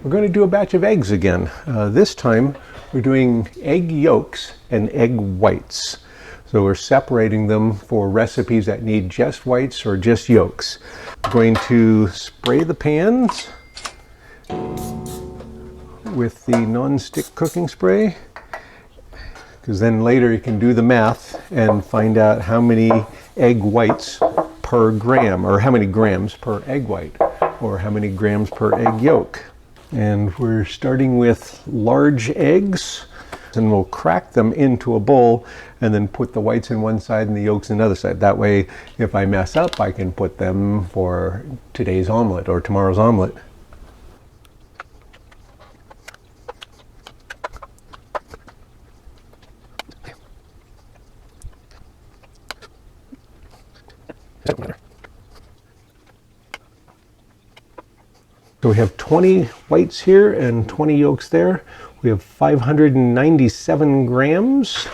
We're going to do a batch of eggs again. This time we're doing egg yolks and egg whites. So we're separating them for recipes that need just whites or just yolks. We're going to spray the pans with the non-stick cooking spray, because then later you can do the math and find out how many egg whites per gram, or how many grams per egg white, or how many grams per egg yolk. And we're starting with large eggs, and we'll crack them into a bowl and then put the whites in one side and the yolks in the other side. That way, if I mess up, I can put them for today's omelet or tomorrow's omelet. So we have 20 whites here and 20 yolks there. We have 597 grams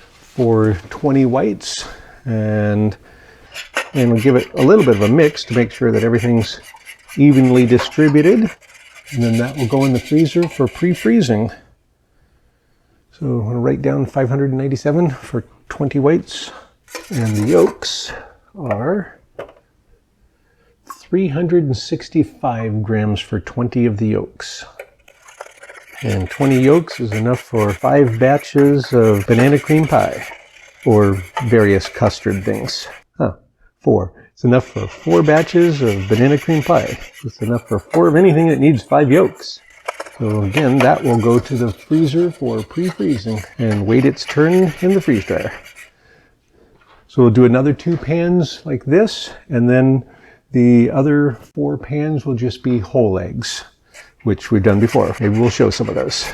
for 20 whites, and we'll give it a little bit of a mix to make sure that everything's evenly distributed, and then that will go in the freezer for pre-freezing. So I'm going to write down 597 for 20 whites, and the yolks are 365 grams for 20 of the yolks. And 20 yolks is enough for 5 batches of banana cream pie, or various custard things. 4. It's enough for 4 batches of banana cream pie. It's enough for 4 of anything that needs 5 yolks. So again, that will go to the freezer for pre-freezing and wait its turn in the freeze dryer. So we'll do another 2 pans like this, and then the other 4 pans will just be whole eggs, which we've done before. Maybe we'll show some of those.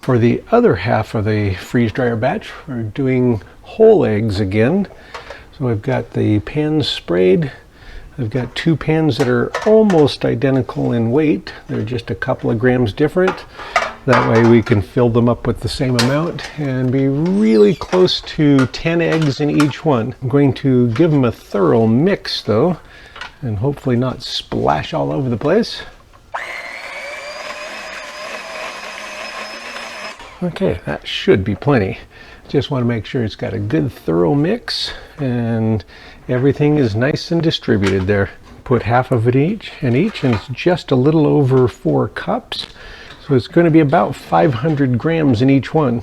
For the other half of the freeze dryer batch, we're doing whole eggs again. So I've got the pans sprayed. I've got 2 pans that are almost identical in weight. They're just a couple of grams different. That way we can fill them up with the same amount and be really close to 10 eggs in each one. I'm going to give them a thorough mix though, and hopefully not splash all over the place. Okay, that should be plenty. Just want to make sure it's got a good thorough mix and everything is nice and distributed there. Put half of it each, and it's just a little over 4 cups. So it's going to be about 500 grams in each one.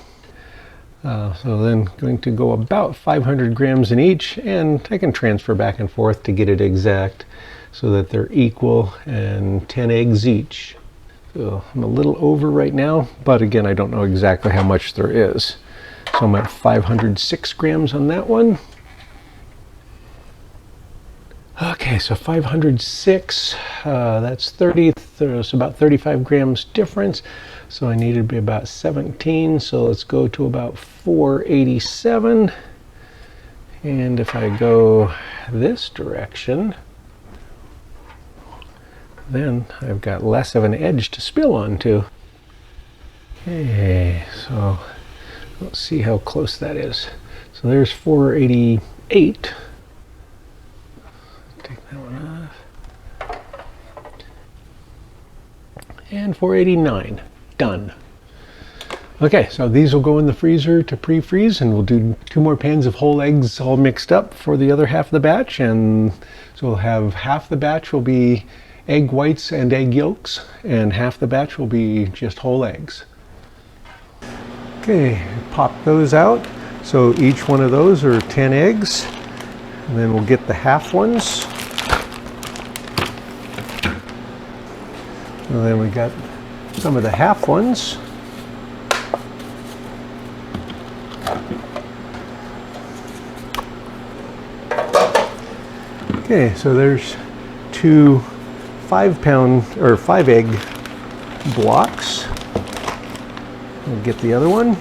So then going to go about 500 grams in each, and I can transfer back and forth to get it exact so that they're equal, and 10 eggs each. So I'm a little over right now, but again, I don't know exactly how much there is. So I'm at 506 grams on that one. Okay, so 506, that's 30, there's about 35 grams difference. So I need to be about 17, so let's go to about 487. And if I go this direction, then I've got less of an edge to spill onto. Okay, so let's see how close that is. So there's 488. Take that one off. And 489. Done. Okay, so these will go in the freezer to pre-freeze, and we'll do 2 more pans of whole eggs all mixed up for the other half of the batch. And so we'll have half the batch will be egg whites and egg yolks, and half the batch will be just whole eggs. Okay, pop those out. So each one of those are 10 eggs. And then we'll get the half ones. And then we got some of the half ones. Okay, so there's 2 5 egg blocks. We'll get the other one.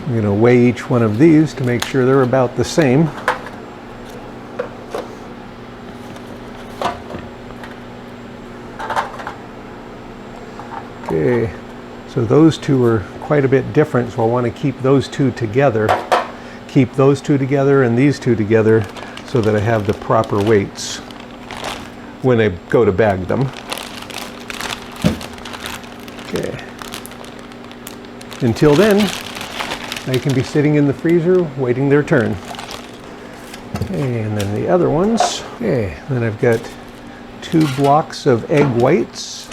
I'm going to weigh each one of these to make sure they're about the same. Okay, so those 2 are quite a bit different, so I want to keep those 2 together. Keep those 2 together and these 2 together so that I have the proper weights. when I go to bag them. Okay. Until then, they can be sitting in the freezer waiting their turn. Okay, and then the other ones. Okay, then I've got 2 blocks of egg whites.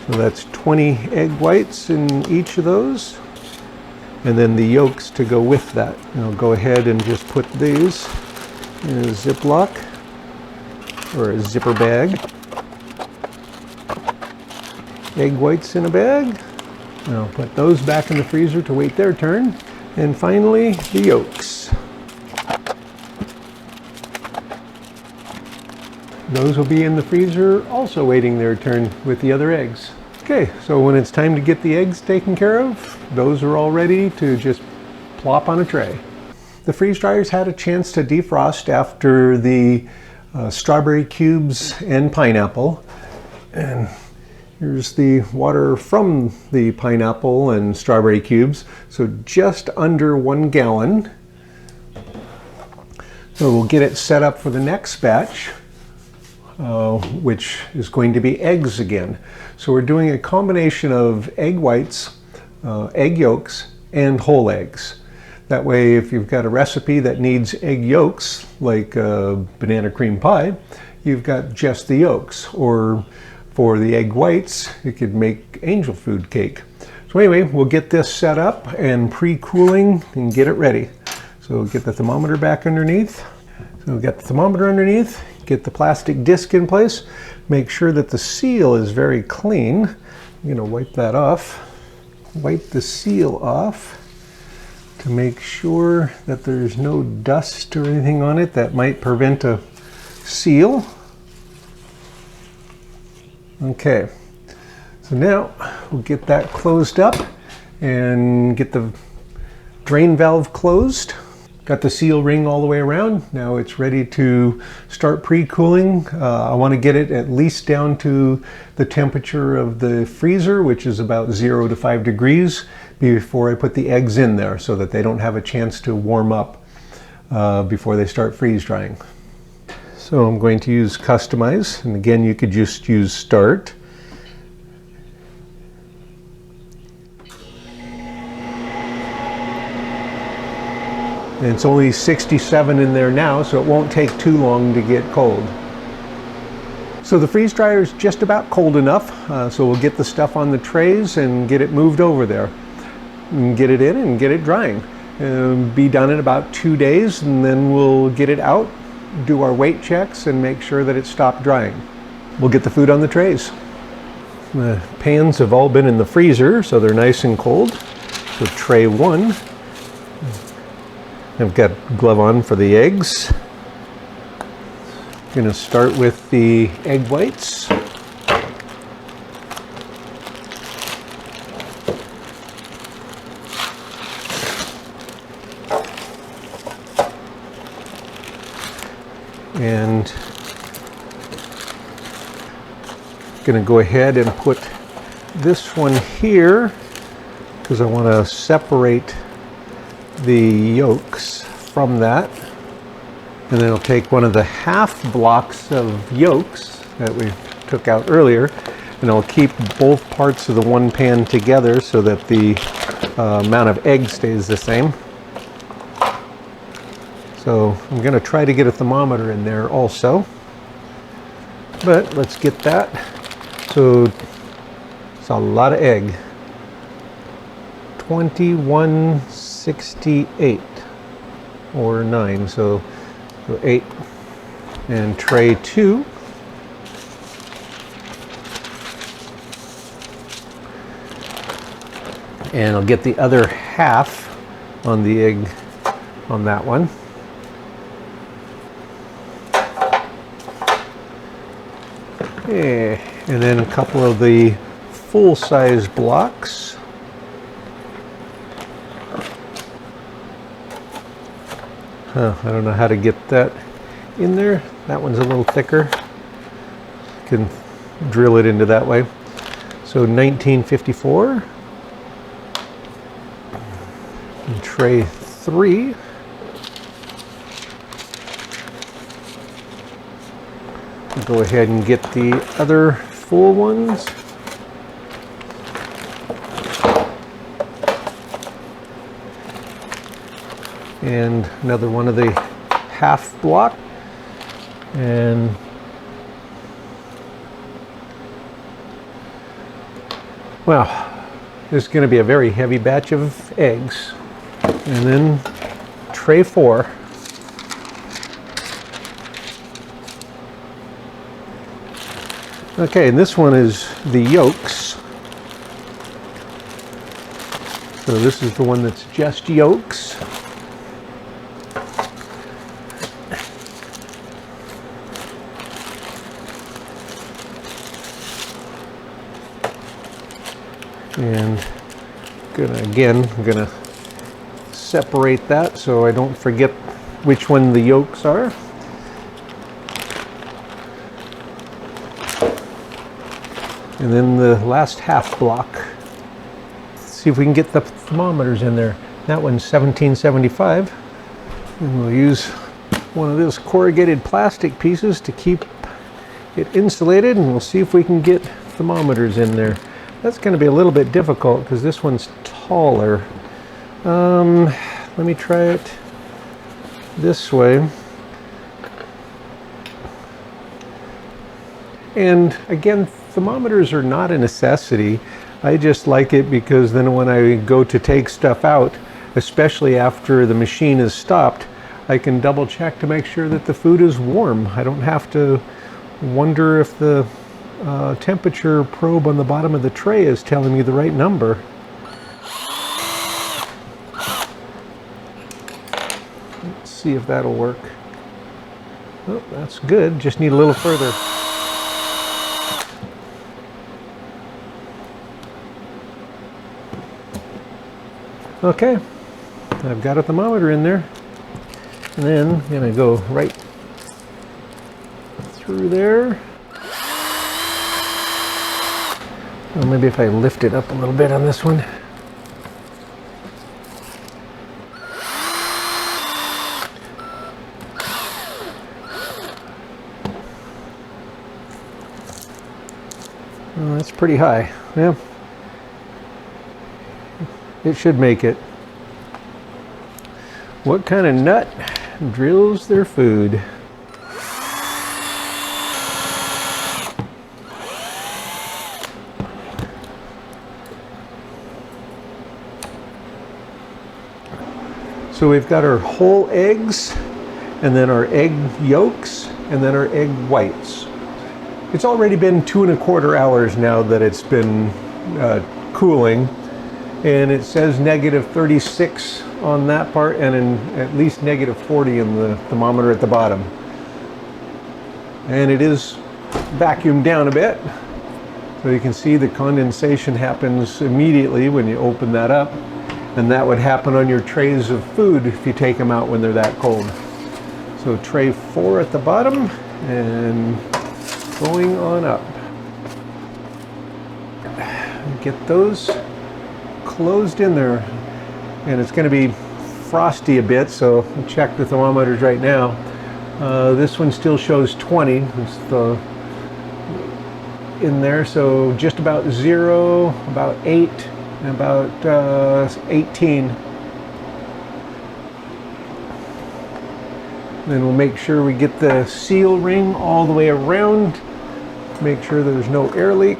So that's 20 egg whites in each of those. And then the yolks to go with that. And I'll go ahead and just put these in a Ziploc or a zipper bag. Egg whites in a bag. And I'll put those back in the freezer to wait their turn. And finally, the yolks. Those will be in the freezer also waiting their turn with the other eggs. Okay, so when it's time to get the eggs taken care of, those are all ready to just plop on a tray. The freeze dryers had a chance to defrost after the strawberry cubes and pineapple. And here's the water from the pineapple and strawberry cubes. So just under 1 gallon. So we'll get it set up for the next batch, which is going to be eggs again. So we're doing a combination of egg whites, egg yolks, and whole eggs. That way, if you've got a recipe that needs egg yolks, like banana cream pie, you've got just the yolks. Or for the egg whites, you could make angel food cake. So anyway, we'll get this set up and pre-cooling and get it ready. So get the thermometer back underneath. So we've got the thermometer underneath. Get the plastic disc in place. Make sure that the seal is very clean. I'm going to wipe that off. Wipe the seal off to make sure that there's no dust or anything on it that might prevent a seal. Okay, so now we'll get that closed up and get the drain valve closed. Got the seal ring all the way around. Now it's ready to start pre-cooling. I want to get it at least down to the temperature of the freezer, which is about 0 to 5 degrees, before I put the eggs in there so that they don't have a chance to warm up before they start freeze drying. So I'm going to use Customize, and again you could just use Start. And it's only 67 in there now, so it won't take too long to get cold. So the freeze dryer is just about cold enough, so we'll get the stuff on the trays and get it moved over there. And get it in and get it drying. Be done in about 2 days, and then we'll get it out, do our weight checks, and make sure that it stopped drying. We'll get the food on the trays. The pans have all been in the freezer, so they're nice and cold. So tray 1. I've got glove on for the eggs. I'm going to start with the egg whites. And I'm going to go ahead and put this one here because I want to separate the yolks from that. And then I'll take one of the half blocks of yolks that we took out earlier, and I'll keep both parts of the one pan together so that the amount of egg stays the same. So I'm going to try to get a thermometer in there also, but let's get that. So it's a lot of egg. 2168 or 9, so 8. And tray 2. And I'll get the other half on the egg on that one. Okay, and then a couple of the full-size blocks. I don't know how to get that in there. That one's a little thicker. Can drill it into that way. So 1954. And tray 3. go ahead and get the other full ones. And another one of the half block. And well, this is going to be a very heavy batch of eggs. And then tray 4. Okay, and this one is the yolks. So this is the one that's just yolks. And I'm gonna separate that so I don't forget which one the yolks are. And then the last half block. Let's see if we can get the thermometers in there. That one's 1775. And we'll use one of those corrugated plastic pieces to keep it insulated, and we'll see if we can get thermometers in there. That's going to be a little bit difficult because this one's taller. Let me try it this way. And again, thermometers are not a necessity. I just like it because then when I go to take stuff out, especially after the machine is stopped, I can double check to make sure that the food is warm. I don't have to wonder if the temperature probe on the bottom of the tray is telling me the right number. Let's see if that'll work. Oh, that's good. Just need a little further. Okay, I've got a thermometer in there. And then I'm going to go right through there. Well, maybe if I lift it up a little bit on this one. Oh, that's pretty high. Yeah, it should make it. What kind of nut drills their food? So we've got our whole eggs, and then our egg yolks, and then our egg whites. It's already been 2¼ hours now that it's been cooling, and it says -36 on that part, and at least -40 in the thermometer at the bottom. And it is vacuumed down a bit, so you can see the condensation happens immediately when you open that up. And that would happen on your trays of food if you take them out when they're that cold. So tray 4 at the bottom and going on up. Get those closed in there. And it's going to be frosty a bit, so I'll check the thermometers right now. This one still shows 20. It's in there, so just about 0, about 8. About 18. Then we'll make sure we get the seal ring all the way around. Make sure there's no air leak.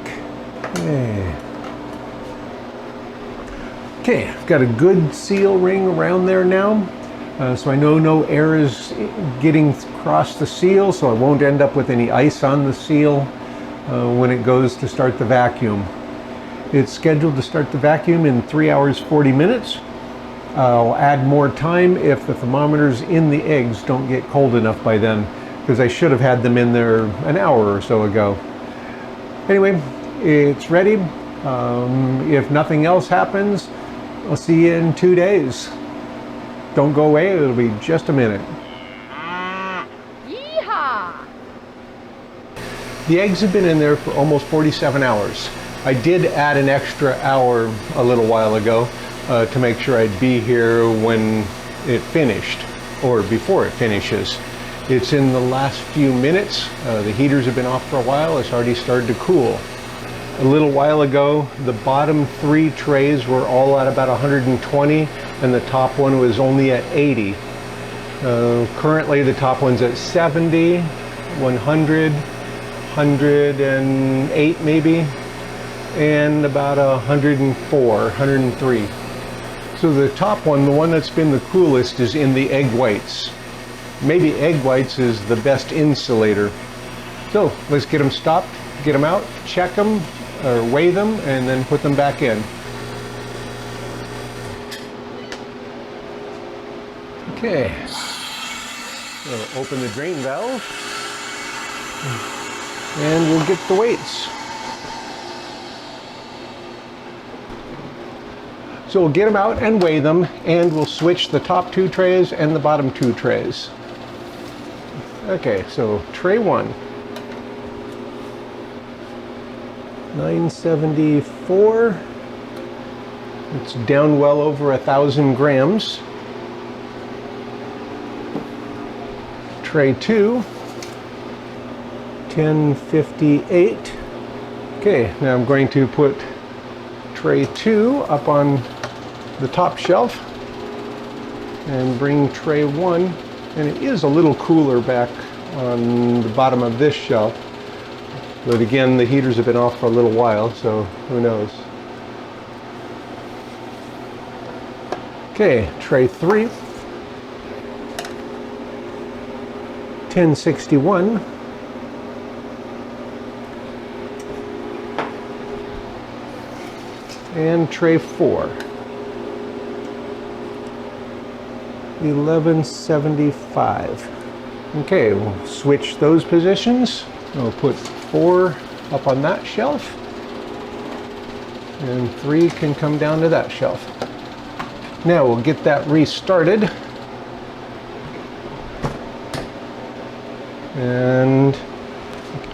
Okay, I've got a good seal ring around there now. So I know no air is getting across the seal, so I won't end up with any ice on the seal when it goes to start the vacuum. It's scheduled to start the vacuum in 3 hours 40 minutes. I'll add more time if the thermometers in the eggs don't get cold enough by then, because I should have had them in there an hour or so ago. Anyway, it's ready. If nothing else happens, I'll see you in 2 days. Don't go away, it'll be just a minute. Yeehaw! The eggs have been in there for almost 47 hours. I did add an extra hour a little while ago to make sure I'd be here when it finished, or before it finishes. It's in the last few minutes. The heaters have been off for a while. It's already started to cool. A little while ago, the bottom 3 trays were all at about 120 and the top one was only at 80. Currently the top one's at 70, 100, 108 maybe, and about 104, 103. So the top one, the one that's been the coolest, is in the egg whites. Maybe egg whites is the best insulator. So let's get them stopped, get them out, check them, or weigh them, and then put them back in. Okay, so open the drain valve, and we'll get the weights. So we'll get them out and weigh them, and we'll switch the top 2 trays and the bottom 2 trays. Okay, so tray 1. 974. It's down well over 1,000 grams. Tray 2. 1058. Okay, now I'm going to put tray 2 up on the top shelf and bring tray 1, and it is a little cooler back on the bottom of this shelf, but again the heaters have been off for a little while, so who knows. Okay, tray 3, 1061. And tray 4, 1175. Okay, we'll switch those positions. We'll put 4 up on that shelf, and 3 can come down to that shelf. Now we'll get that restarted, and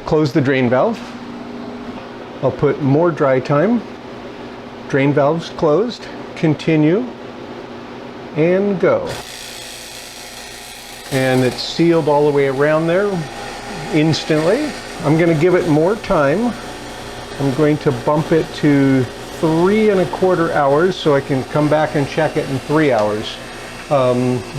close the drain valve. I'll put more dry time. Drain valves closed, continue, and go. And it's sealed all the way around there instantly. I'm going to give it more time. I'm going to bump it to 3¼ hours so I can come back and check it in 3 hours,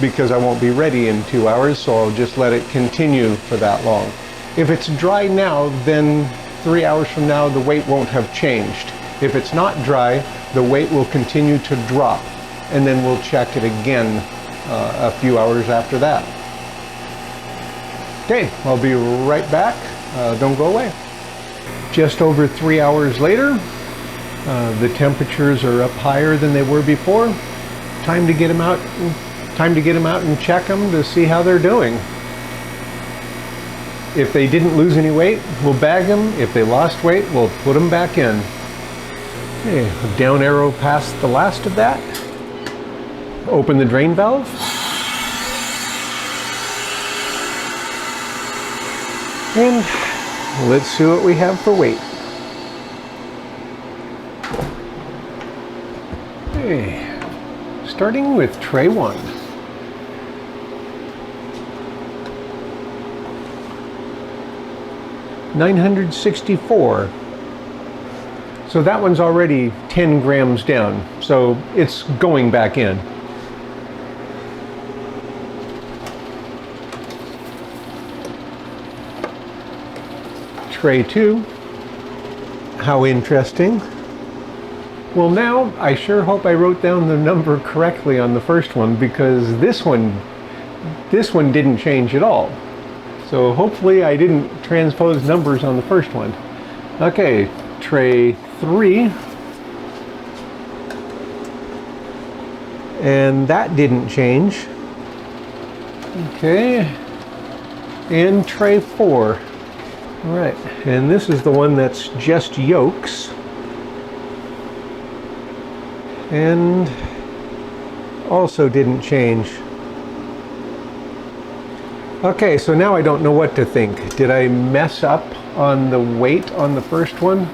because I won't be ready in 2 hours, so I'll just let it continue for that long. If it's dry now, then 3 hours from now the weight won't have changed. If it's not dry, the weight will continue to drop, and then we'll check it again a few hours after that. Okay, I'll be right back. Don't go away. Just over 3 hours later, the temperatures are up higher than they were before. Time to get them out. Time to get them out and check them to see how they're doing. If they didn't lose any weight, we'll bag them. If they lost weight, we'll put them back in. Okay, down arrow past the last of that. Open the drain valve. And let's see what we have for weight. Okay, starting with tray 1. $964. So that one's already 10 grams down, so it's going back in. Tray 2. How interesting. Well, now I sure hope I wrote down the number correctly on the first one, because this one didn't change at all. So hopefully I didn't transpose numbers on the first one. Okay, tray 3. And that didn't change. Okay, and tray 4. All right, and this is the one that's just yolks. And also didn't change. Okay, so now I don't know what to think. Did I mess up on the weight on the first one?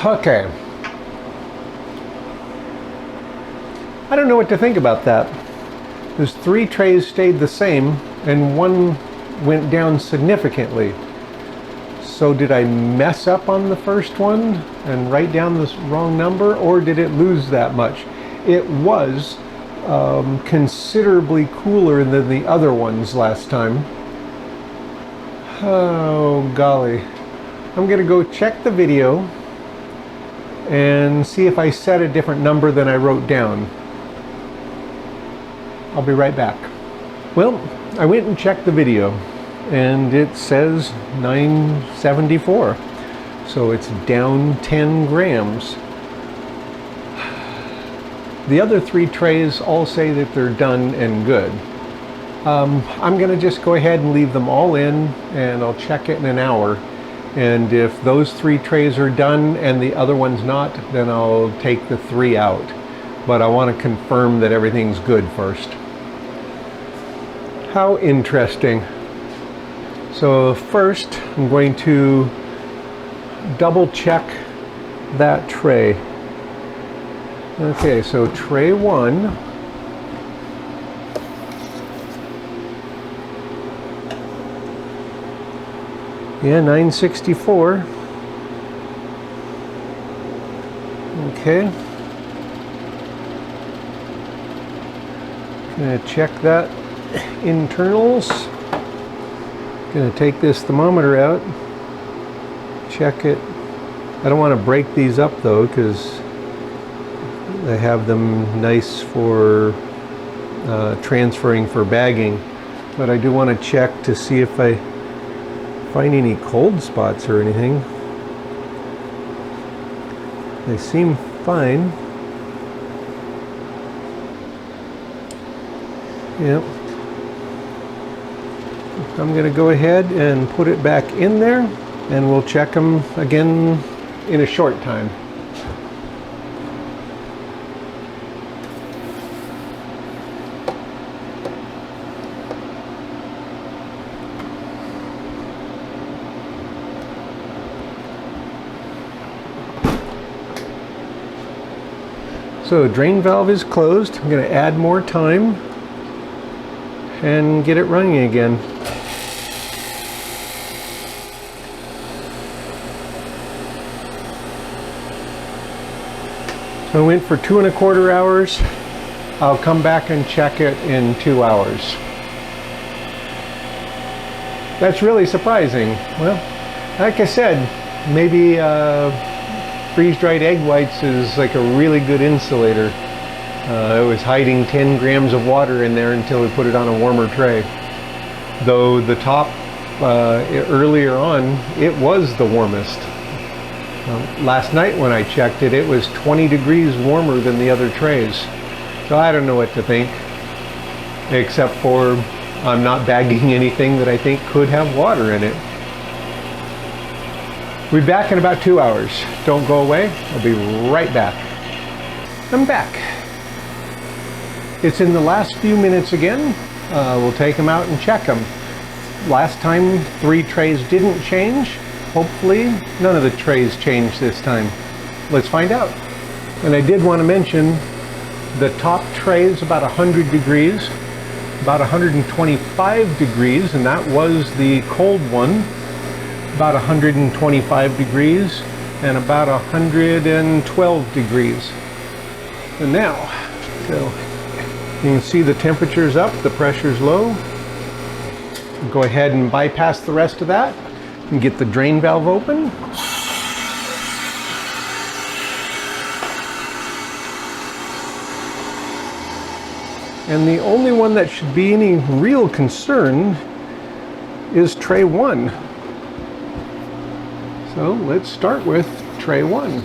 Okay. I don't know what to think about that. There's 3 trays stayed the same and 1 went down significantly. So did I mess up on the first one and write down this wrong number, or did it lose that much? It was considerably cooler than the other ones last time. Oh golly. I'm gonna go check the video and see if I set a different number than I wrote down. I'll be right back. Well, I went and checked the video and it says 974. So it's down 10 grams. The other 3 trays all say that they're done and good. I'm gonna just go ahead and leave them all in, and I'll check it in an hour. And if those 3 trays are done and the other one's not, then I'll take the 3 out. But I want to confirm that everything's good first. How interesting. So first, I'm going to double check that tray. Okay, so tray 1. Yeah, 964. Okay. Gonna check that internals. Gonna take this thermometer out. Check it. I don't want to break these up though, because I have them nice for transferring for bagging. But I do want to check to see if I find any cold spots or anything. They seem fine. Yep. I'm going to go ahead and put it back in there, and we'll check them again in a short time. So drain valve is closed. I'm going to add more time and get it running again. So I went for 2¼ hours. I'll come back and check it in 2 hours. That's really surprising. Well, like I said, maybe freeze-dried egg whites is like a really good insulator. It was hiding 10 grams of water in there until we put it on a warmer tray. Though the top, earlier on, it was the warmest. Last night when I checked it, it was 20 degrees warmer than the other trays. So I don't know what to think, except for I'm not bagging anything that I think could have water in it. We'll be back in about 2 hours. Don't go away. I'll be right back. I'm back. It's in the last few minutes again. We'll take them out and check them. Last time 3 trays didn't change. Hopefully none of the trays changed this time. Let's find out. And I did want to mention the top tray is about 100 degrees, about 125 degrees, and that was the cold one. About 125 degrees and about 112 degrees. And now, so you can see the temperature's up, the pressure's low. Go ahead and bypass the rest of that and get the drain valve open. And the only one that should be any real concern is tray 1. So let's start with tray 1.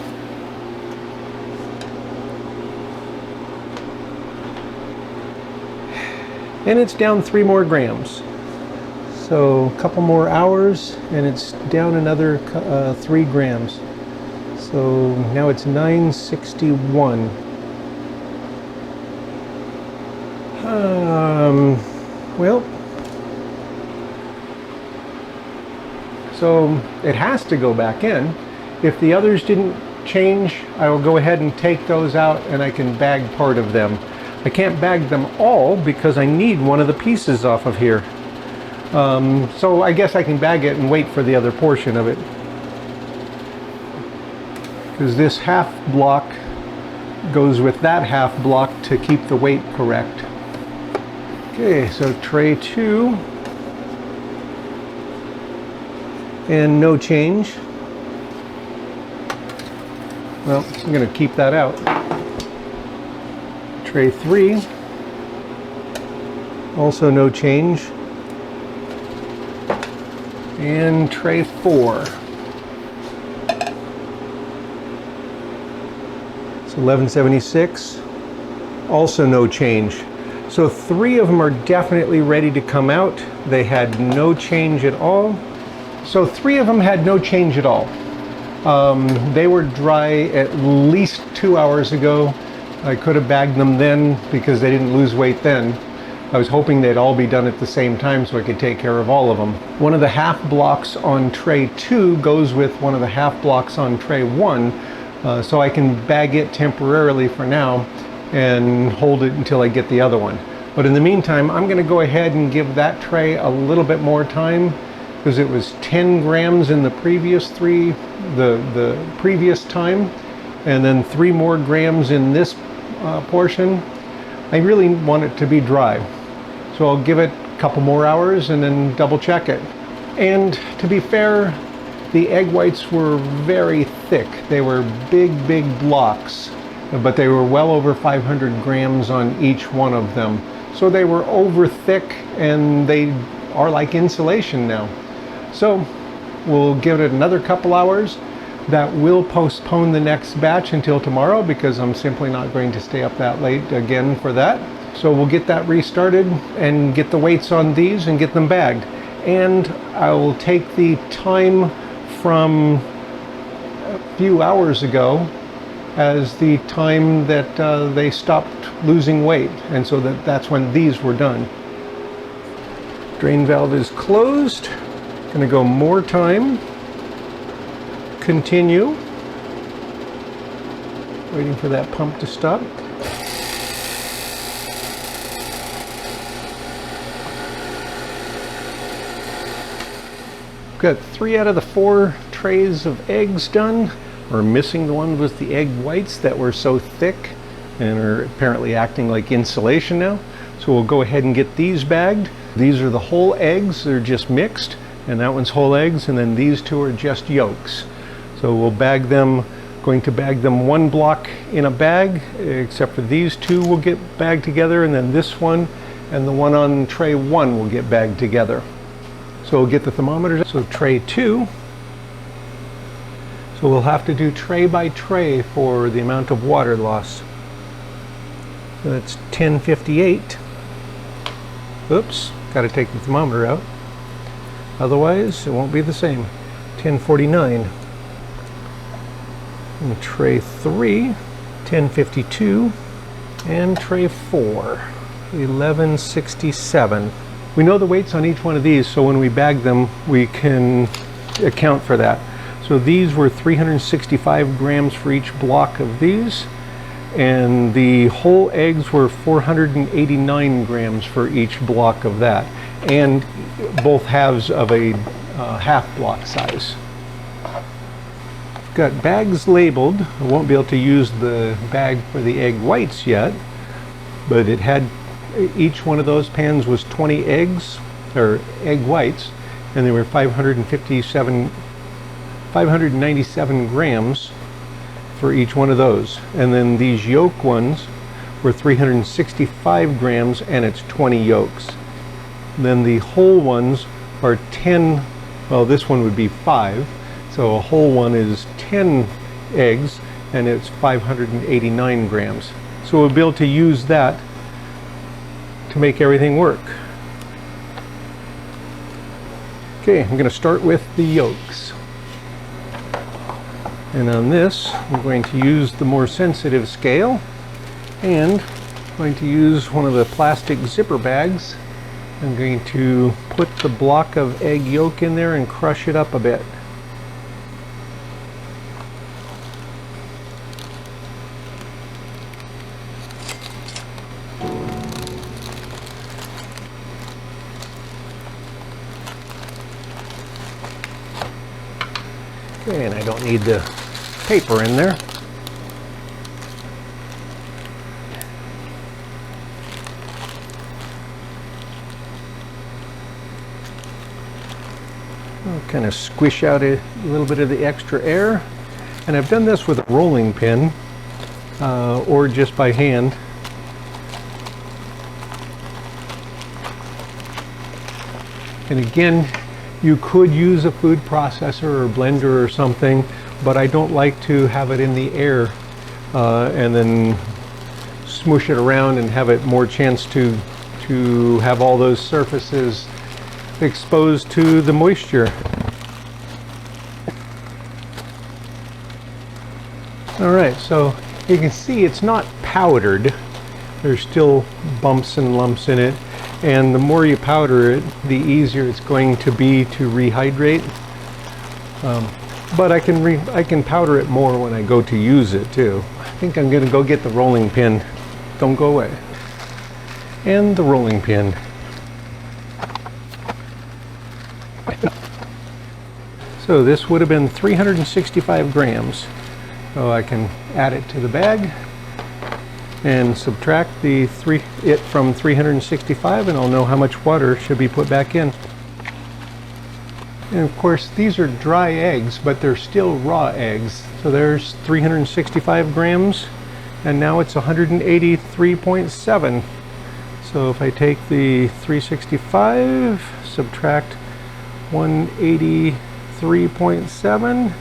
And it's down 3 more grams. So a couple more hours and it's down another 3 grams. So now it's 961. Well, so it has to go back in. If the others didn't change, I will go ahead and take those out and I can bag part of them. I can't bag them all because I need one of the pieces off of here. So I guess I can bag it and wait for the other portion of it. Because this half block goes with that half block to keep the weight correct. Okay, so tray 2. And no change. Well, I'm going to keep that out. Tray 3. Also no change. And tray 4. It's 1176. Also no change. So 3 of them are definitely ready to come out. They had no change at all. So 3 of them had no change at all. They were dry at least 2 hours ago. I could have bagged them then because they didn't lose weight then. I was hoping they'd all be done at the same time so I could take care of all of them. One of the half blocks on tray 2 goes with one of the half blocks on tray 1, so I can bag it temporarily for now and hold it until I get the other one. But in the meantime, I'm going to go ahead and give that tray a little bit more time, because it was 10 grams in the previous the previous time, and then 3 more grams in this portion. I really want it to be dry, so I'll give it a couple more hours and then double check it. And to be fair, the egg whites were very thick. They were big blocks, but they were well over 500 grams on each one of them. So they were over thick, and they are like insulation now. So we'll give it another couple hours. That will postpone the next batch until tomorrow, because I'm simply not going to stay up that late again for that. So we'll get that restarted and get the weights on these and get them bagged. And I will take the time from a few hours ago as the time that they stopped losing weight, and so that's when these were done. Drain valve is closed. Gonna go more time. Continue. Waiting for that pump to stop. Got 3 out of the 4 trays of eggs done. We're missing the ones with the egg whites that were so thick and are apparently acting like insulation now. So we'll go ahead and get these bagged. These are the whole eggs, they're just mixed, and that one's whole eggs, and then these 2 are just yolks. So we'll bag them, going to bag them 1 block in a bag, except for these 2 will get bagged together, and then this one and the one on tray 1 will get bagged together. So we'll get the thermometers. So tray 2. So we'll have to do tray by tray for the amount of water loss. So that's 1058. Oops, got to take the thermometer out. Otherwise, it won't be the same. 1049. And tray 3, 1052. And tray 4, 1167. We know the weights on each one of these, so when we bag them, we can account for that. So these were 365 grams for each block of these, and the whole eggs were 489 grams for each block of that, and both halves of a half block size. Got bags labeled. I won't be able to use the bag for the egg whites yet, but it had, each one of those pans was 20 eggs, or egg whites, and they were 597 grams for each one of those. And then these yolk ones were 365 grams, and it's 20 yolks. Then the whole ones are 10, well, this one would be 5, so a whole one is 10 eggs, and it's 589 grams. So we'll be able to use that to make everything work. Okay, I'm going to start with the yolks. And on this, I'm going to use the more sensitive scale, and I'm going to use one of the plastic zipper bags. I'm going to put the block of egg yolk in there and crush it up a bit. Okay, and I don't need the paper in there. I'll kind of squish out a little bit of the extra air. And I've done this with a rolling pin or just by hand. And again, you could use a food processor or blender or something, but I don't like to have it in the air and then smoosh it around and have it more chance to have all those surfaces exposed to the moisture. All right, so you can see it's not powdered. There's still bumps and lumps in it. And the more you powder it, the easier it's going to be to rehydrate. But I can powder it more when I go to use it too. I think I'm gonna go get the rolling pin. Don't go away. And the rolling pin. So this would have been 365 grams. So I can add it to the bag and subtract it from 365, and I'll know how much water should be put back in. And of course, these are dry eggs, but they're still raw eggs. So there's 365 grams, and now it's 183.7. So if I take the 365, subtract 183.7,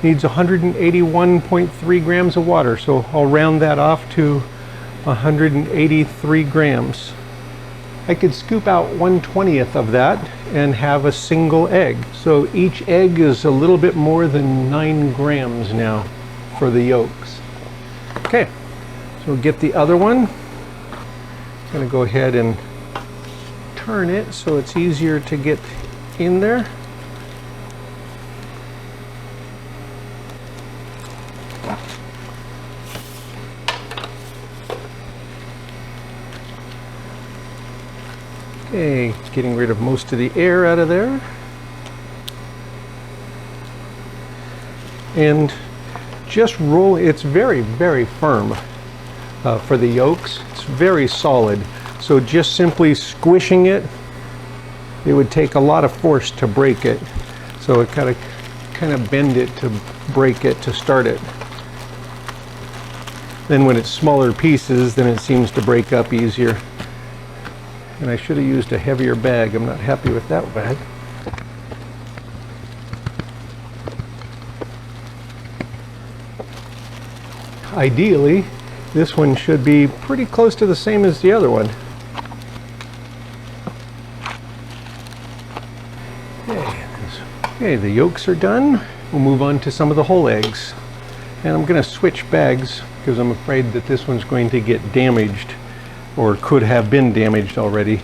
needs 181.3 grams of water. So I'll round that off to 183 grams. I could scoop out 1/20th of that and have a single egg. So each egg is a little bit more than 9 grams now for the yolks. Okay, so get the other one. I'm gonna go ahead and turn it so it's easier to get in there. Okay, getting rid of most of the air out of there. And just roll, it's very, very firm for the yolks. It's very solid. So just simply squishing it, it would take a lot of force to break it. So it gotta kind of bend it to break it, to start it. Then when it's smaller pieces, then it seems to break up easier. And I should have used a heavier bag. I'm not happy with that bag. Ideally, this one should be pretty close to the same as the other one. Okay, the yolks are done. We'll move on to some of the whole eggs. And I'm going to switch bags because I'm afraid that this one's going to get damaged, or could have been damaged already.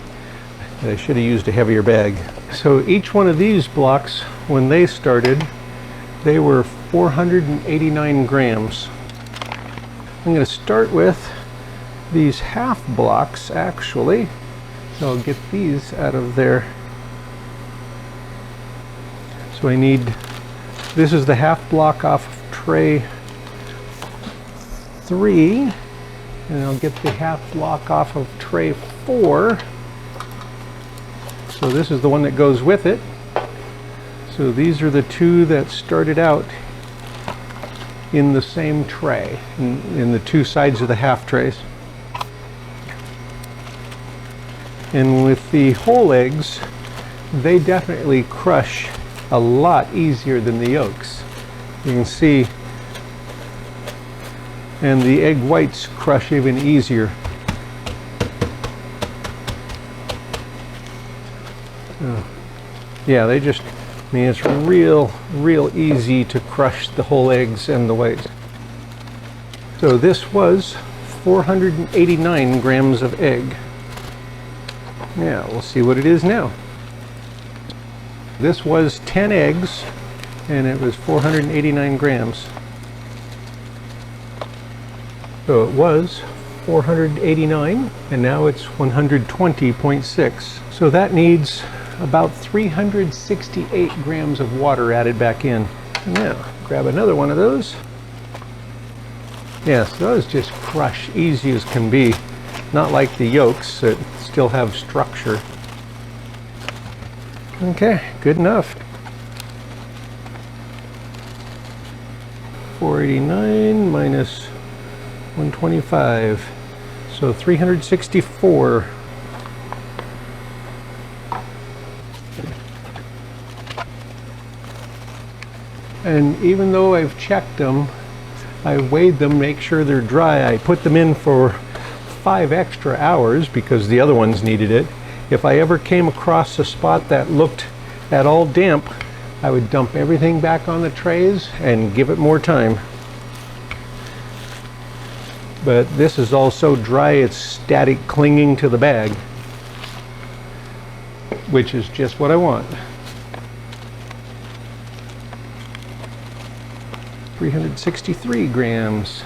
I should have used a heavier bag. So each one of these blocks, when they started, they were 489 grams. I'm going to start with these half blocks, actually. So I'll get these out of there. So I need, this is the half block off of tray 3. And I'll get the half block off of tray 4. So this is the one that goes with it. So these are the two that started out in the same tray, in the two sides of the half trays. And with the whole eggs, they definitely crush a lot easier than the yolks. You can see, and the egg whites crush even easier. Yeah, they just, I mean, it's real easy to crush the whole eggs and the whites. So this was 489 grams of egg. Yeah, we'll see what it is now. This was 10 eggs, and it was 489 grams. So it was 489, and now it's 120.6. So that needs about 368 grams of water added back in. Now, grab another one of those. Yes, those just crush easy as can be. Not like the yolks that still have structure. Okay, good enough. 489 minus 125, so 364. And even though I've checked them, I weighed them, make sure they're dry. I put them in for 5 extra hours because the other ones needed it. If I ever came across a spot that looked at all damp, I would dump everything back on the trays and give it more time. But this is all so dry it's static clinging to the bag, which is just what I want. 363 grams.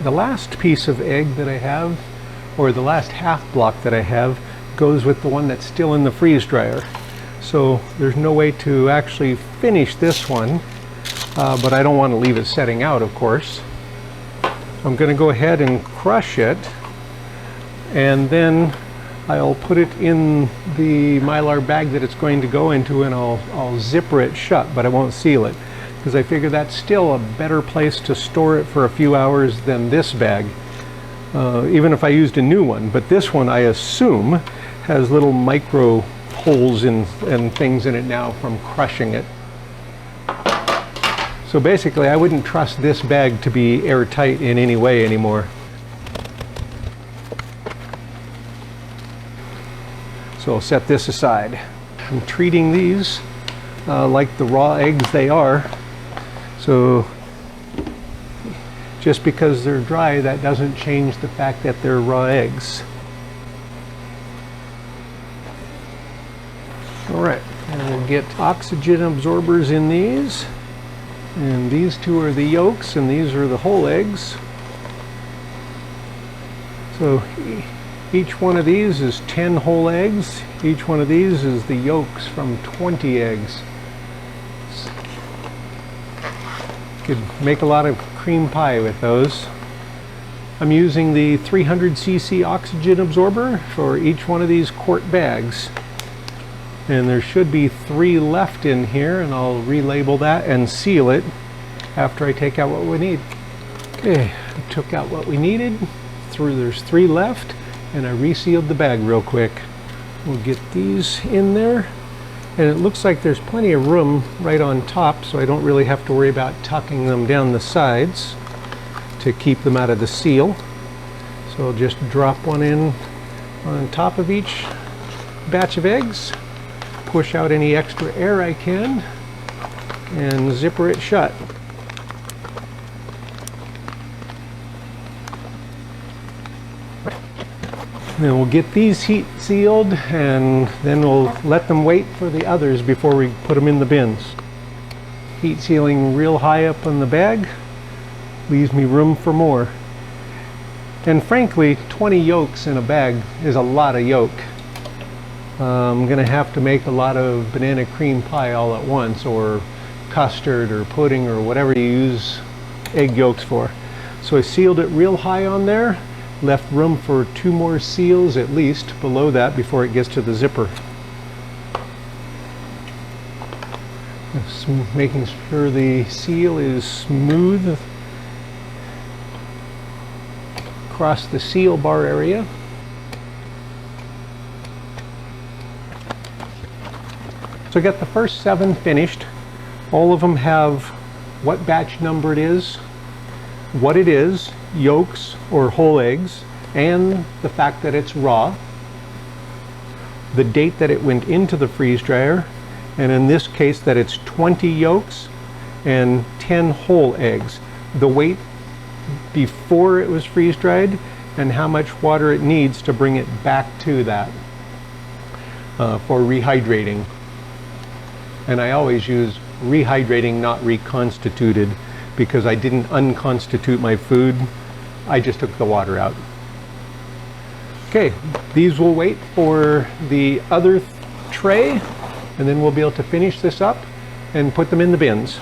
The last piece of egg that I have, or the last half block that I have, goes with the one that's still in the freeze dryer. So there's no way to actually finish this one, but I don't want to leave it setting out, of course. I'm going to go ahead and crush it, and then I'll put it in the Mylar bag that it's going to go into, and I'll zipper it shut, but I won't seal it, because I figure that's still a better place to store it for a few hours than this bag, even if I used a new one. But this one, I assume, has little micro holes and things in it now from crushing it. So basically, I wouldn't trust this bag to be airtight in any way anymore. So I'll set this aside. I'm treating these like the raw eggs they are. So just because they're dry, that doesn't change the fact that they're raw eggs. All right, and we'll get oxygen absorbers in these. And these two are the yolks, and these are the whole eggs. So each one of these is 10 whole eggs. Each one of these is the yolks from 20 eggs. Could make a lot of cream pie with those. I'm using the 300cc oxygen absorber for each one of these quart bags. And there should be 3 left in here, and I'll relabel that and seal it after I take out what we need. Okay, I took out what we needed. There's 3 left, and I resealed the bag real quick. We'll get these in there, and it looks like there's plenty of room right on top, so I don't really have to worry about tucking them down the sides to keep them out of the seal. So I'll just drop one in on top of each batch of eggs, push out any extra air I can, and zipper it shut. Then we'll get these heat sealed, and then we'll let them wait for the others before we put them in the bins. Heat sealing real high up on the bag leaves me room for more. And frankly, 20 yolks in a bag is a lot of yolk. I'm going to have to make a lot of banana cream pie all at once, or custard or pudding or whatever you use egg yolks for. So I sealed it real high on there, left room for 2 more seals at least below that before it gets to the zipper. Just making sure the seal is smooth across the seal bar area. So I got the first 7 finished. All of them have what batch number it is, what it is, yolks or whole eggs, and the fact that it's raw, the date that it went into the freeze dryer, and in this case that it's 20 yolks and 10 whole eggs, the weight before it was freeze dried, and how much water it needs to bring it back to that. for rehydrating. And I always use rehydrating, not reconstituted, because I didn't unconstitute my food. I just took the water out. Okay, these will wait for the other tray, and then we'll be able to finish this up and put them in the bins.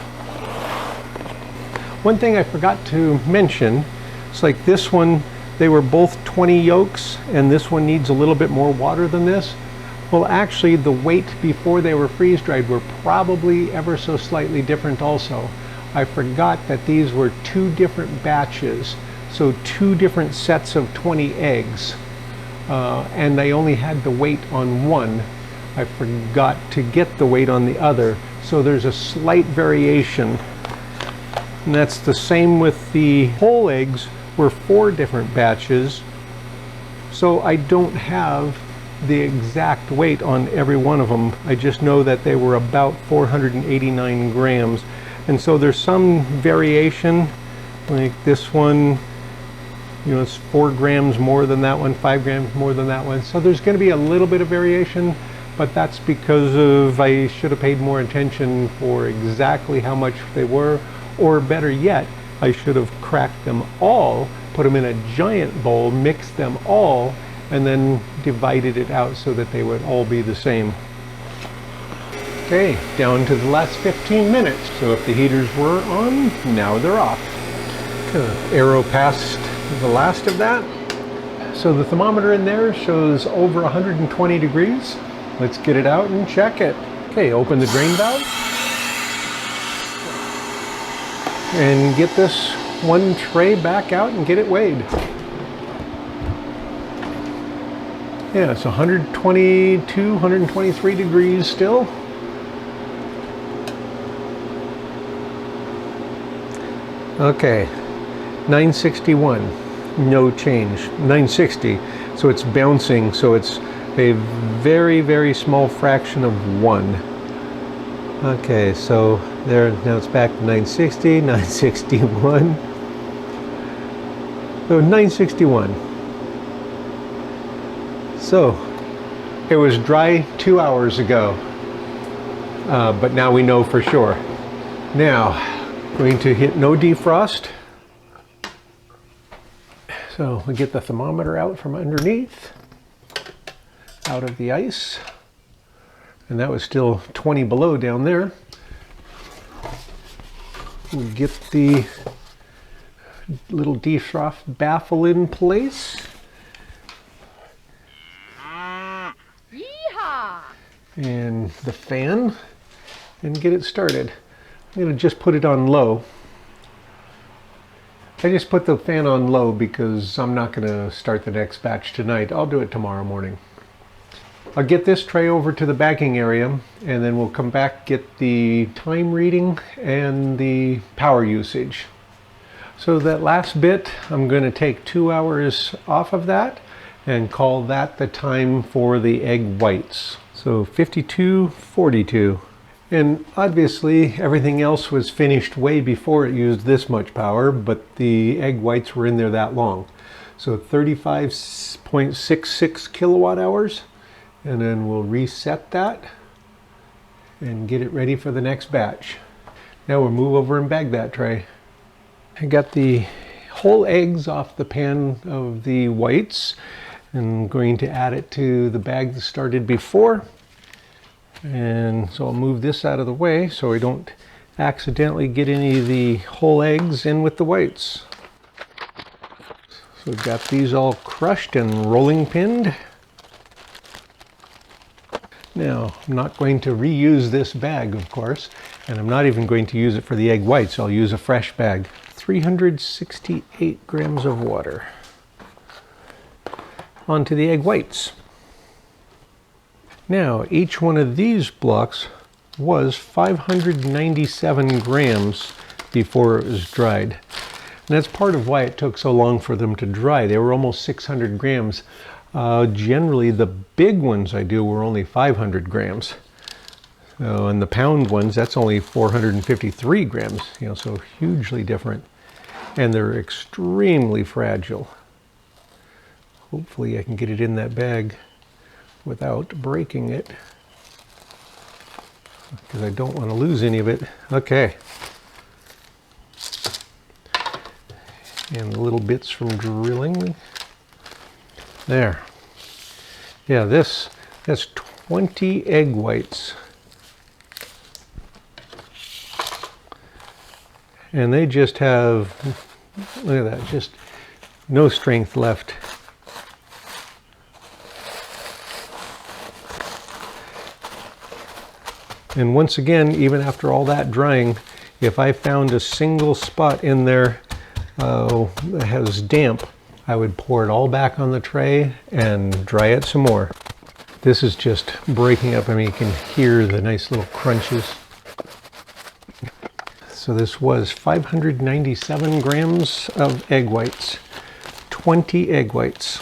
One thing I forgot to mention, it's like this one, they were both 20 yolks, and this one needs a little bit more water than this. Well, actually, the weight before they were freeze-dried were probably ever so slightly different also. I forgot that these were 2 different batches, so 2 different sets of 20 eggs, and they only had the weight on one. I forgot to get the weight on the other, so there's a slight variation. And that's the same with the whole eggs, were 4 different batches, so I don't have the exact weight on every one of them. I just know that they were about 489 grams. And so there's some variation, like this one, you know, it's 4 grams more than that one, 5 grams more than that one. So there's going to be a little bit of variation, but that's because of I should have paid more attention for exactly how much they were, or better yet, I should have cracked them all, put them in a giant bowl, mixed them all, and then divided it out so that they would all be the same. Okay, down to the last 15 minutes. So if the heaters were on, now they're off. Arrow past the last of that. So the thermometer in there shows over 120 degrees. Let's get it out and check it. Okay, open the drain valve. And get this one tray back out and get it weighed. Yeah, it's 122, 123 degrees still. Okay, 961, no change. 960, so it's bouncing, so it's a very, very small fraction of 1. Okay, so there, now it's back to 960, 961. So 961. So, it was dry 2 hours ago, but now we know for sure. Now, going to hit no defrost. So we get the thermometer out from underneath, out of the ice, and that was still 20 below down there. We'll get the little defrost baffle in place. And the fan, and get it started. I'm going to just put it on low. I just put the fan on low because I'm not going to start the next batch tonight. I'll do it tomorrow morning. I'll get this tray over to the bagging area, and then we'll come back, get the time reading and the power usage. So that last bit, I'm going to take 2 hours off of that and call that the time for the egg whites. So 52:42. And obviously everything else was finished way before it used this much power, but the egg whites were in there that long. So 35.66 kilowatt hours. And then we'll reset that and get it ready for the next batch. Now we'll move over and bag that tray. I got the whole eggs off the pan of the whites, and I'm going to add it to the bag that started before. And so I'll move this out of the way so I don't accidentally get any of the whole eggs in with the whites. So we've got these all crushed and rolling pinned. Now, I'm not going to reuse this bag, of course, and I'm not even going to use it for the egg whites. I'll use a fresh bag. 368 grams of water. Onto the egg whites. Now, each one of these blocks was 597 grams before it was dried. And that's part of why it took so long for them to dry. They were almost 600 grams. Generally, the big ones I do were only 500 grams. And the pound ones, that's only 453 grams, you know, so hugely different. And they're extremely fragile. Hopefully I can get it in that bag without breaking it, because I don't want to lose any of it. Okay. And the little bits from drilling. There. Yeah, that's 20 egg whites. And they just have, look at that, just no strength left. And once again, even after all that drying, if I found a single spot in there that has damp, I would pour it all back on the tray and dry it some more. This is just breaking up. I mean, you can hear the nice little crunches. So this was 597 grams of egg whites, 20 egg whites.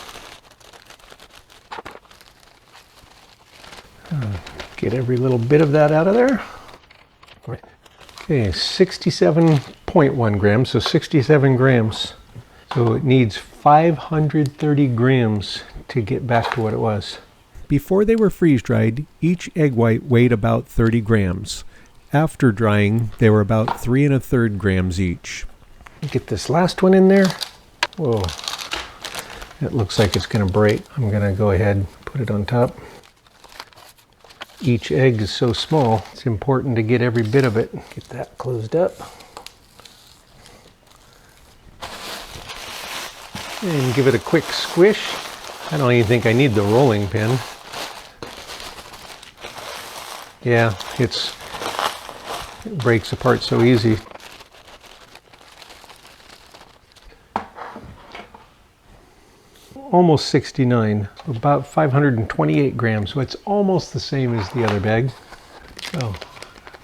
Get every little bit of that out of there. Okay, 67.1 grams, so 67 grams. So it needs 530 grams to get back to what it was. Before they were freeze-dried, each egg white weighed about 30 grams. After drying, they were about 3 1/3 grams each. Get this last one in there. Whoa, it looks like it's going to break. I'm going to go ahead and put it on top. Each egg is so small, it's important to get every bit of it. Get that closed up. And give it a quick squish. I don't even think I need the rolling pin. Yeah, it breaks apart so easy. Almost 69, about 528 grams, so it's almost the same as the other bag. So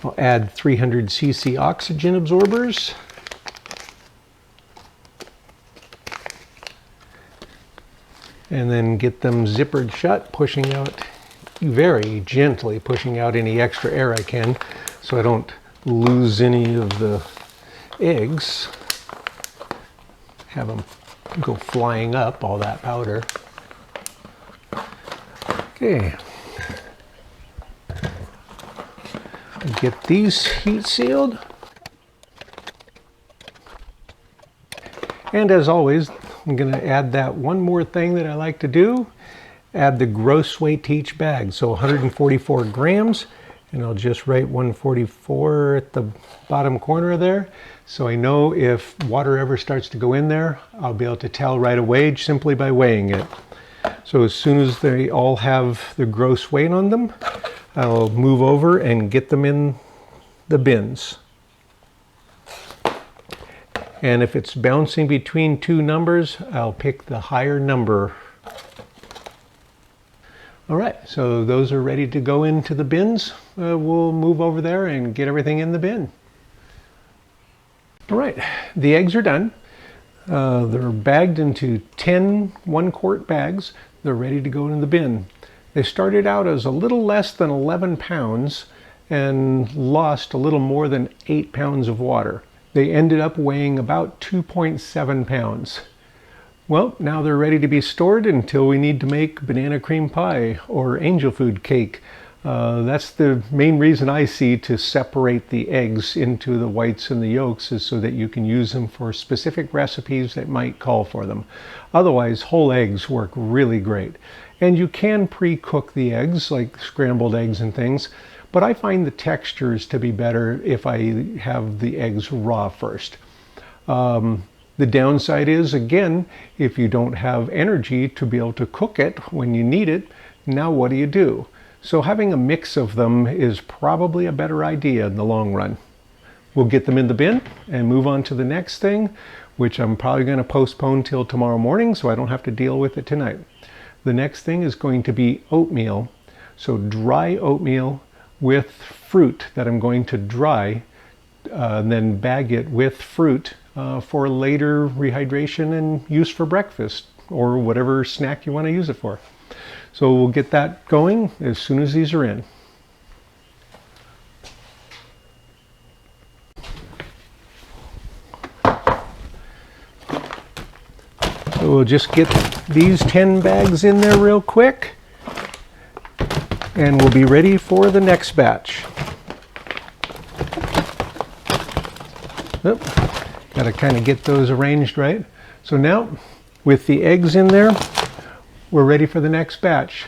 I'll add 300 cc oxygen absorbers. And then get them zippered shut, pushing out, very gently pushing out any extra air I can, so I don't lose any of the eggs. Have them go flying up, all that powder. Okay. Get these heat sealed. And as always, I'm going to add that one more thing that I like to do. Add the gross weight to each bag. So 144 grams. And I'll just write 144 at the bottom corner there. So I know if water ever starts to go in there, I'll be able to tell right away simply by weighing it. So as soon as they all have the gross weight on them, I'll move over and get them in the bins. And if it's bouncing between two numbers, I'll pick the higher number. All right, so those are ready to go into the bins. We'll move over there and get everything in the bin. All right, the eggs are done. They're bagged into 10 1-quart bags. They're ready to go in the bin. They started out as a little less than 11 pounds and lost a little more than 8 pounds of water. They ended up weighing about 2.7 pounds. Well, now they're ready to be stored until we need to make banana cream pie or angel food cake. That's the main reason I see to separate the eggs into the whites and the yolks, is so that you can use them for specific recipes that might call for them. Otherwise, whole eggs work really great. And you can pre-cook the eggs, like scrambled eggs and things, but I find the textures to be better if I have the eggs raw first. The downside is, again, if you don't have energy to be able to cook it when you need it, now what do? So having a mix of them is probably a better idea in the long run. We'll get them in the bin and move on to the next thing, which I'm probably going to postpone till tomorrow morning so I don't have to deal with it tonight. The next thing is going to be oatmeal. So dry oatmeal with fruit that I'm going to dry, and then bag it with fruit for later rehydration and use for breakfast or whatever snack you want to use it for. So we'll get that going as soon as these are in. So we'll just get these 10 bags in there real quick. and we'll be ready for the next batch. Got to kind of get those arranged right. So now, with the eggs in there, we're ready for the next batch.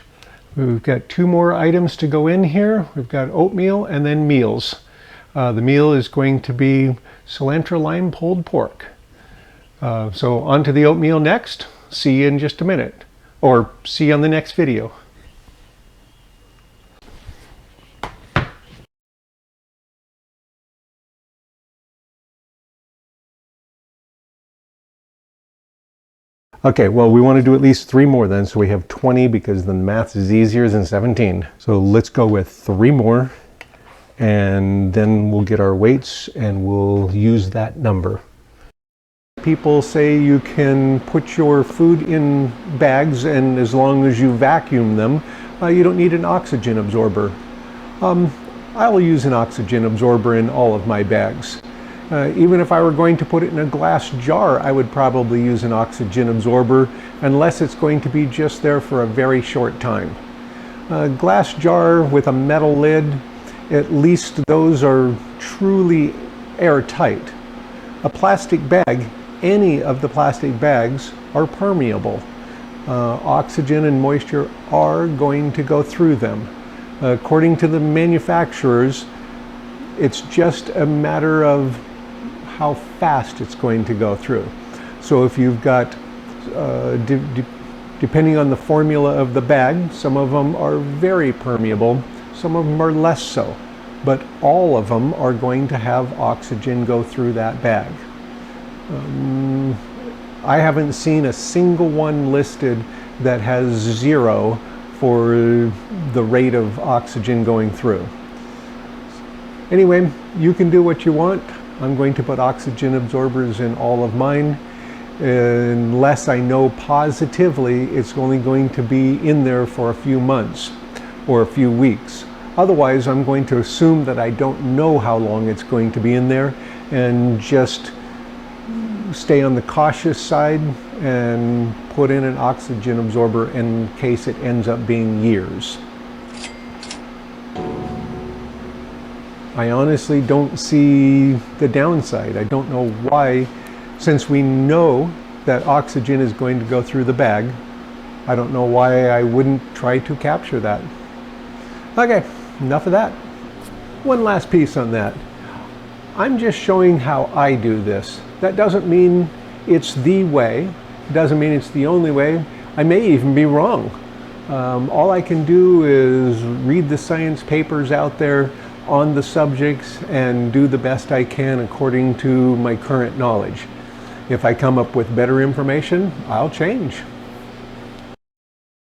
We've got 2 more items to go in here. We've got oatmeal and then meals. The meal is going to be cilantro lime pulled pork. So on to the oatmeal next. See you in just a minute. Or see you on the next video. Okay, well, we want to do at least 3 more then, so we have 20 because the math is easier than 17. So let's go with 3 more, and then we'll get our weights and we'll use that number. People say you can put your food in bags, and as long as you vacuum them, you don't need an oxygen absorber. I'll use an oxygen absorber in all of my bags. Even if I were going to put it in a glass jar, I would probably use an oxygen absorber, unless it's going to be just there for a very short time. A glass jar with a metal lid, at least those are truly airtight. A plastic bag, any of the plastic bags, are permeable. Oxygen and moisture are going to go through them. According to the manufacturers, it's just a matter of how fast it's going to go through. So if you've got, depending on the formula of the bag, some of them are very permeable, some of them are less so, but all of them are going to have oxygen go through that bag. I haven't seen a single one listed that has 0 for the rate of oxygen going through. Anyway, you can do what you want. I'm going to put oxygen absorbers in all of mine, unless I know positively it's only going to be in there for a few months or a few weeks. Otherwise, I'm going to assume that I don't know how long it's going to be in there and just stay on the cautious side and put in an oxygen absorber in case it ends up being years. I honestly don't see the downside. I don't know why, since we know that oxygen is going to go through the bag, I don't know why I wouldn't try to capture that. Okay, enough of that. One last piece on that. I'm just showing how I do this. That doesn't mean it's the way. It doesn't mean it's the only way. I may even be wrong. All I can do is read the science papers out there on the subjects and do the best I can according to my current knowledge. If I come up with better information, I'll change.